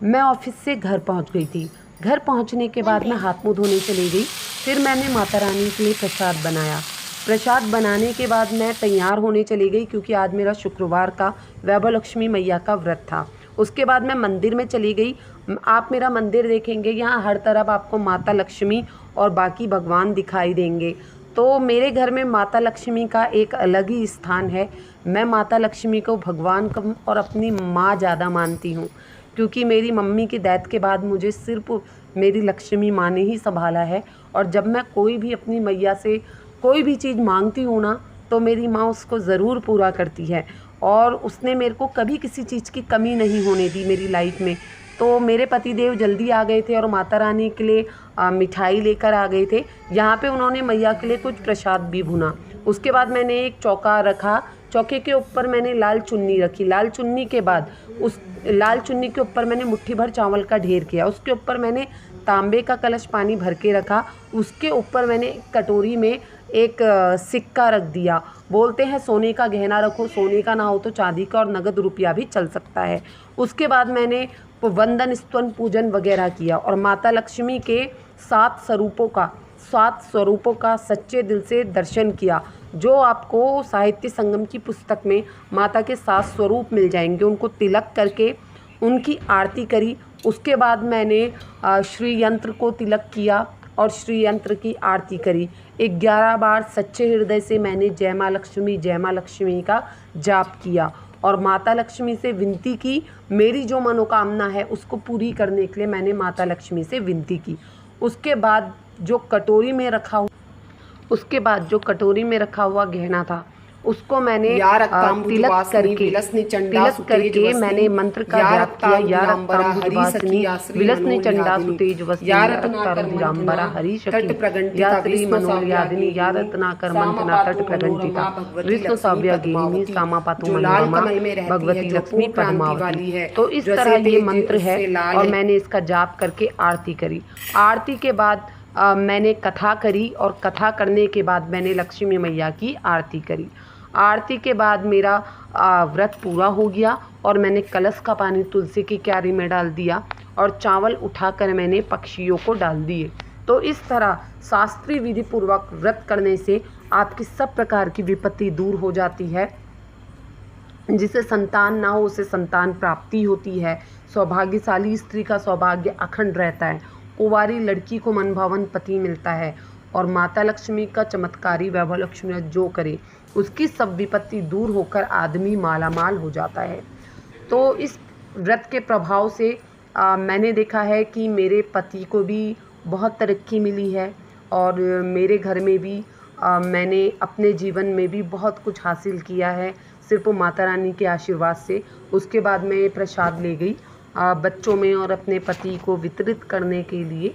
मैं ऑफिस से घर पहुंच गई थी। घर पहुंचने के बाद मैं हाथ मुंह धोने चली गई। फिर मैंने माता रानी के लिए प्रसाद बनाया। प्रसाद बनाने के बाद मैं तैयार होने चली गई, क्योंकि आज मेरा शुक्रवार का वैभव लक्ष्मी मैया का व्रत था। उसके बाद मैं मंदिर में चली गई। आप मेरा मंदिर देखेंगे, यहाँ हर तरफ आपको माता लक्ष्मी और बाकी भगवान दिखाई देंगे। तो मेरे घर में माता लक्ष्मी का एक अलग ही स्थान है। मैं माता लक्ष्मी को भगवान कम और अपनी माँ ज़्यादा मानती हूँ, क्योंकि मेरी मम्मी की डेथ के बाद मुझे सिर्फ मेरी लक्ष्मी माँ ने ही संभाला है। और जब मैं कोई भी अपनी मैया से कोई भी चीज़ मांगती हूँ ना, तो मेरी माँ उसको ज़रूर पूरा करती है। और उसने मेरे को कभी किसी चीज़ की कमी नहीं होने दी मेरी लाइफ में। तो मेरे पतिदेव जल्दी आ गए थे और माता रानी के लिए मिठाई लेकर आ गए थे। यहाँ पे उन्होंने मैया के लिए कुछ प्रसाद भी भुना। उसके बाद मैंने एक चौका रखा। चौके के ऊपर मैंने लाल चुन्नी रखी। लाल चुन्नी के बाद उस लाल चुन्नी के ऊपर मैंने मुट्ठी भर चावल का ढेर किया। उसके ऊपर मैंने तांबे का कलश पानी भर के रखा। उसके ऊपर मैंने कटोरी में एक सिक्का रख दिया। बोलते हैं सोने का गहना रखो, सोने का ना हो तो चांदी का और नगद रुपया भी चल सकता है। उसके बाद मैंने वंदन स्तवन पूजन वगैरह किया और माता लक्ष्मी के 7 स्वरूपों का सच्चे दिल से दर्शन किया। जो आपको साहित्य संगम की पुस्तक में माता के 7 स्वरूप मिल जाएंगे, उनको तिलक करके उनकी आरती करी। उसके बाद मैंने श्री यंत्र को तिलक किया और श्री यंत्र की आरती करी। 11 बार सच्चे हृदय से मैंने जय माँ लक्ष्मी का जाप किया और माता लक्ष्मी से विनती की। मेरी जो मनोकामना है उसको पूरी करने के लिए मैंने माता लक्ष्मी से विनती की। उसके बाद जो कटोरी में रखा हुआ गहना था, उसको मैंने तिलक करके मैंने मंत्र का जाप किया। या रक्तांबुजवासिनी विलसने चंडा सुतेज वसनी या रक्तांबुजांबरा हरि शक्ति या श्री मनोयादिनी या रत्नाकर मंथना तट प्रगंटिता विष्णु साव्या गेहिनी सामा पातु मनोरमा भगवती लक्ष्मी पद्मावती। तो इस तरह ये मंत्र है और मैंने इसका जाप करके आरती करी। आरती के बाद मैंने कथा करी और कथा करने के बाद मैंने लक्ष्मी मैया की आरती करी। आरती के बाद मेरा व्रत पूरा हो गया और मैंने कलश का पानी तुलसी की क्यारी में डाल दिया और चावल उठाकर मैंने पक्षियों को डाल दिए। तो इस तरह शास्त्रीय विधि पूर्वक व्रत करने से आपकी सब प्रकार की विपत्ति दूर हो जाती है। जिसे संतान ना हो उसे संतान प्राप्ति होती है। सौभाग्यशाली स्त्री का सौभाग्य अखंड रहता है। कुंवारी लड़की को मनभावन पति मिलता है और माता लक्ष्मी का चमत्कारी वैभव लक्ष्मी जो करे उसकी सब विपत्ति दूर होकर आदमी मालामाल हो जाता है। तो इस व्रत के प्रभाव से मैंने देखा है कि मेरे पति को भी बहुत तरक्की मिली है और मेरे घर में भी मैंने अपने जीवन में भी बहुत कुछ हासिल किया है सिर्फ माता रानी के आशीर्वाद से। उसके बाद मैं ये प्रसाद ले गई बच्चों में और अपने पति को वितरित करने के लिए।